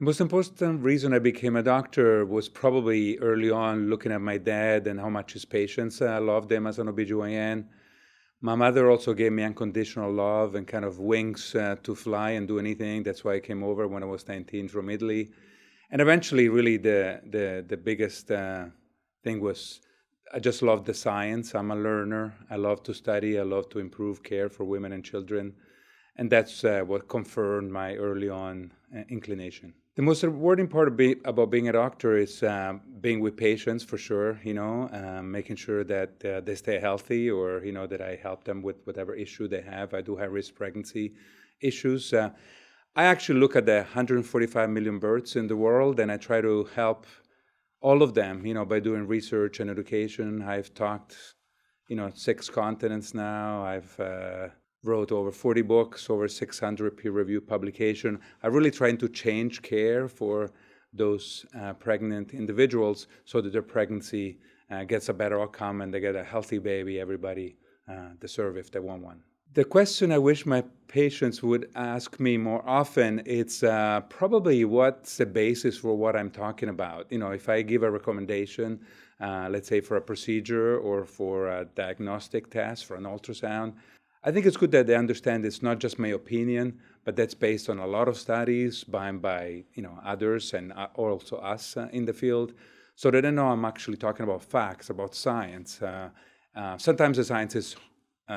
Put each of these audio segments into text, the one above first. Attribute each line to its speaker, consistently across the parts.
Speaker 1: Most important reason I became a doctor was probably early on looking at my dad and how much his patients loved him as an OBGYN. My mother also gave me unconditional love and kind of wings to fly and do anything. That's why I came over when I was 19 from Italy. And eventually, really, the biggest thing was I just love the science. I'm a learner. I love to study. I love to improve care for women and children. And that's what confirmed my early on inclination. The most rewarding part about being a doctor is being with patients, for sure, making sure that they stay healthy, or, that I help them with whatever issue they have. I do high-risk pregnancy issues. I actually look at the 145 million births in the world, and I try to help all of them, by doing research and education. I've talked, 6 continents now. I've wrote over 40 books, over 600 peer-reviewed publications. I'm really trying to change care for those pregnant individuals so that their pregnancy gets a better outcome and they get a healthy baby everybody deserves if they want one. The question I wish my patients would ask me more often, it's probably what's the basis for what I'm talking about. If I give a recommendation, let's say for a procedure or for a diagnostic test, for an ultrasound, I think it's good that they understand it's not just my opinion, but that's based on a lot of studies by others and also us in the field, so that they know I'm actually talking about facts, about science. Sometimes the science is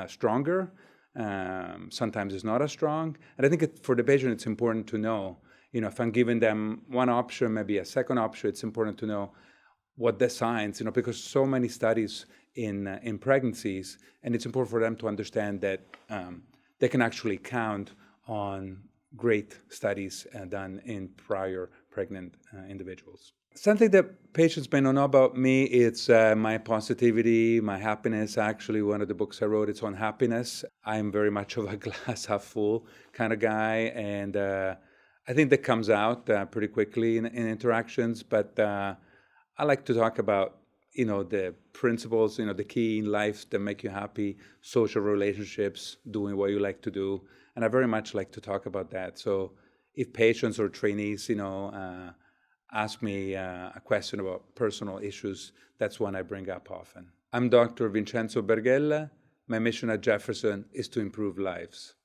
Speaker 1: stronger, sometimes it's not as strong. And I think for the patient, it's important to know, if I'm giving them one option, maybe a second option, it's important to know what the science, because so many studies in pregnancies, and it's important for them to understand that they can actually count on great studies done in prior pregnant individuals. Something that patients may not know about me, it's my positivity, my happiness. Actually, one of the books I wrote, it's on happiness. I'm very much of a glass half full kind of guy, and I think that comes out pretty quickly in interactions, but I like to talk about the principles, the key in life that make you happy, social relationships, doing what you like to do. And I very much like to talk about that. So if patients or trainees, ask me a question about personal issues, that's one I bring up often. I'm Dr. Vincenzo Berghella. My mission at Jefferson is to improve lives.